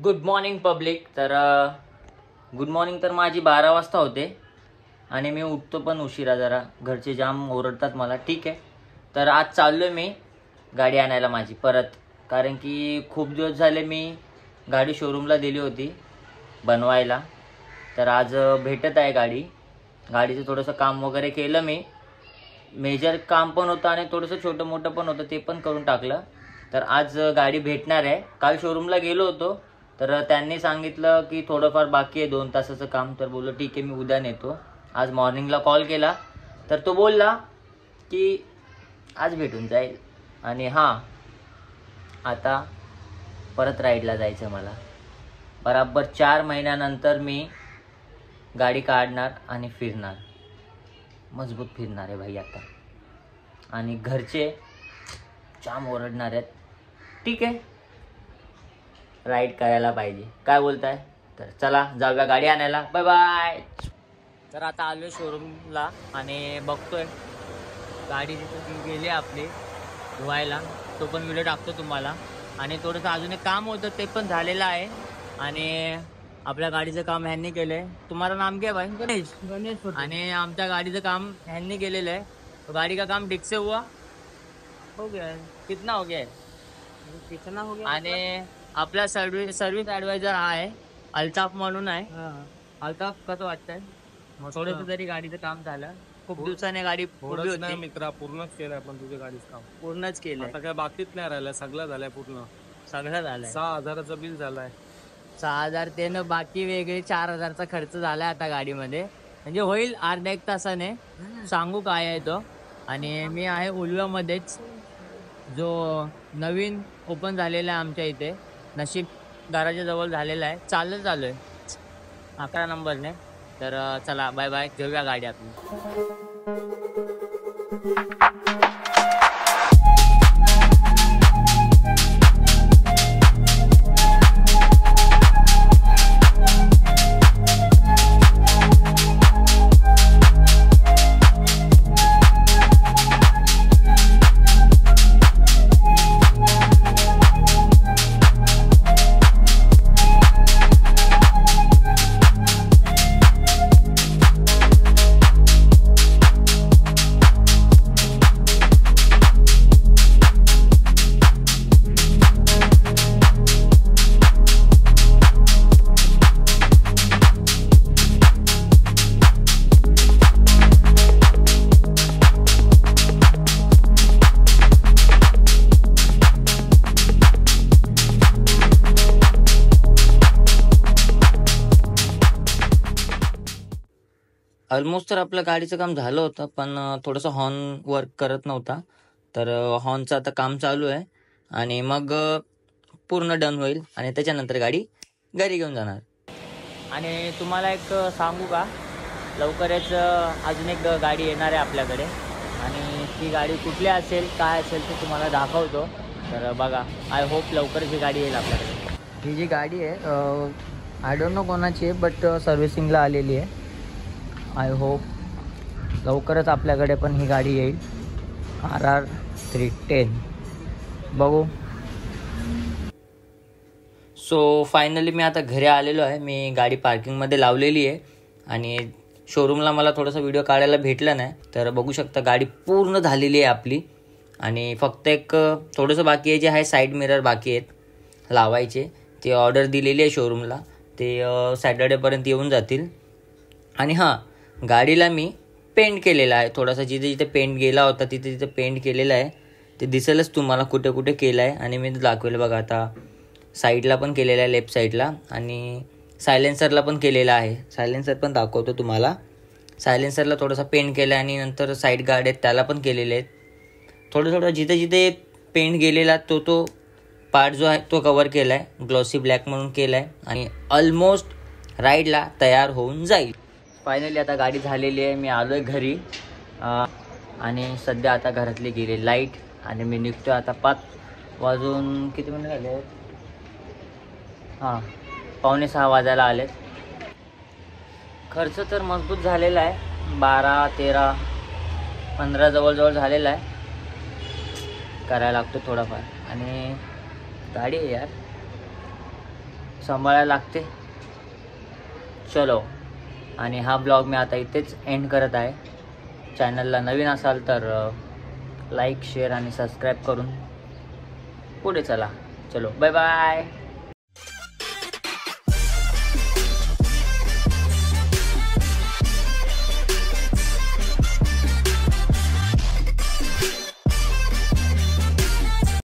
Good morning public. तर good morning तर माझी 12 वाजता होते आणि मी उठतो पण उशिरा, जरा घरचे जाम ओरडतात मला. ठीक आहे, तर आज चाललो आहे मी गाडी आणायला माझी परत, कारण की खूप दिवस झाले मी गाडी शोरूमला दिली होती बनवायला. तर आज भेटत आहे गाडी. गाडीचं थोडंसं काम वगैरे केलं मी, मेजर काम पण होतं आणि थोडंसं छोटं मोठं पण होतं, ते पण करून टाकलं. तर आज गाडी भेटणार आहे. काल शोरूमला गेलो होतो, तर त्यांनी सांगितलं की थोडंफार बाकी आहे 2 तासाचं काम. तर बोललो ठीक आहे, मी उद्या नेतो. आज मॉर्निंगला कॉल केला तर तो बोलला की आज भेटून जाईल. आणि हां, आता परत राईडला जायचं मला. बराबर 4 महिन्यानंतर मी गाडी काढणार आणि फिरणार, मजबूत फिरणार आहे भाई आता. आणि घरचे जाम ओरडणार आहेत. ठीक आहे, राईड करायला पाहिजे. काय बोलताय? तर चला जाऊया गाडी आणायला. Bye bye. तर आता आलो शोरूमला आणि बघतोय गाडी तिथं गेली आपली धुवायला. तो पण व्हिडिओ टाकतो तुम्हाला. आणि थोडंसं अजून एक काम होतं, ते पण झालेलं आहे. आणि आपल्या गाडीचं काम ह्यांनी केलं आहे. तुम्हाला नाम क्या भाई? गणेश. आणि आमच्या गाडीचं काम ह्यांनी केलेलं आहे. तो गाडी का काम ठीक से हुआ? हो गया. कितना हो गया? कितना हो गया? आणि आपला सर्व्हिस ॲडवायझर हा आहे, अल्ताफ म्हणून आहे. अल्ताफ, कसं वाटतंय? थोडंसं तरी गाडीचं काम झालं. खूप दिवसाने गाडी उभी होती. मित्रा, पूर्णच केलं आपण तुझ्या गाडीचं काम. पूर्णच केलं. आता काय बाकीच नाही राहिलं, सगळं झालंय पूर्ण. सगळं झालंय. 6,000चं बिल झालंय. 6,000 ते न बाकी वेगळे 4,000चा खर्च झालाय आता गाडीमध्ये. म्हणजे होईल अर्ध्या 1 तासाने. सांगू काय आहे तो. आणि मी आहे उलव्यामध्येच, जो नवीन ओपन झालेला आहे आमच्या इथे, नशीब दाराच्या जवळ झालेला आहे. चालू आहे 11 नंबरने. तर चला बाय बाय, घेऊया गाडी आपली. ऑलमोस्ट तर आपलं गाडीचं काम झालं होतं, पण थोडंसं हॉर्न वर्क करत नव्हता. तर हॉर्नचं आता काम चालू आहे आणि मग पूर्ण डन होईल आणि त्याच्यानंतर गाडी घरी घेऊन जाणार. आणि तुम्हाला एक सांगू का, लवकरच अजून एक गाडी येणार आहे आपल्याकडे. आणि ती गाडी कुठली असेल, काय असेल ते तुम्हाला दाखवतो. तर बघा, आय होप लवकरच ही गाडी येईल आपल्याकडे. ही जी गाडी आहे आय डोंट नो कोणाची आहे, बट सर्व्हिसिंगला आलेली आहे. आय होप लवकरच आपल्याकडे पण ही गाडी येईल. RR 310 बघू. सो फायनली मी आता घरी आलेलो आहे. मी गाडी पार्किंगमध्ये लावलेली आहे आणि शोरूमला मला थोडासा व्हिडिओ काढायला भेटला नाही. तर बघू शकता गाडी पूर्ण झालेली आहे आपली. आणि फक्त एक थोडंसं बाकी आहे, जे आहे साईड मिरर बाकी आहेत लावायचे. ते ऑर्डर दिलेली आहे शोरूमला, ते सॅटर्डेपर्यंत येऊन जातील. आणि हां, गाडीला मी पेंट केलेला आहे थोडासा. जिथे जिथे पेंट गेला होता तिथे तिथे पेंट केलेला आहे. ते दिसेलच तुम्हाला कुठे कुठे केलं आहे. आणि मी दाखवेल बघा, आता साईडला पण केलेला आहे, लेफ्ट साईडला, आणि सायलेन्सरला पण केलेला आहे. सायलेन्सर पण दाखवतो तुम्हाला. सायलेन्सरला थोडासा पेंट केला आहे आणि नंतर साईड गार्ड आहेत त्याला पण केलेले आहेत. थोडं थोडं जिथे जिथे पेंट गेलेला तो पार्ट जो आहे तो कवर केला आहे, ग्लॉसी ब्लॅक म्हणून केला आहे. आणि ऑलमोस्ट राईडला तयार होऊन जाईल. फायनली आता गाडी झालेली आहे. मी आलो आहे घरी आणि सध्या आता घरातली गेली लाईट आणि मी निघतो आता. 5 वाजून किती मिनिट झाले? हां, 5:45 वाजायला आलेत. खर्च तर मजबूत झालेला आहे. 12, 13, 15 जवळजवळ झालेला आहे. करायला लागतो थोडाफार. आणि गाडी आहे यार, सांभाळायला लागते. चलो, आणि हा ब्लॉग मी आता इथेच एंड करत आहे. चॅनलला नवीन असाल तर लाईक शेअर आणि सबस्क्राईब करून पुढे चला. चलो, बाय बाय.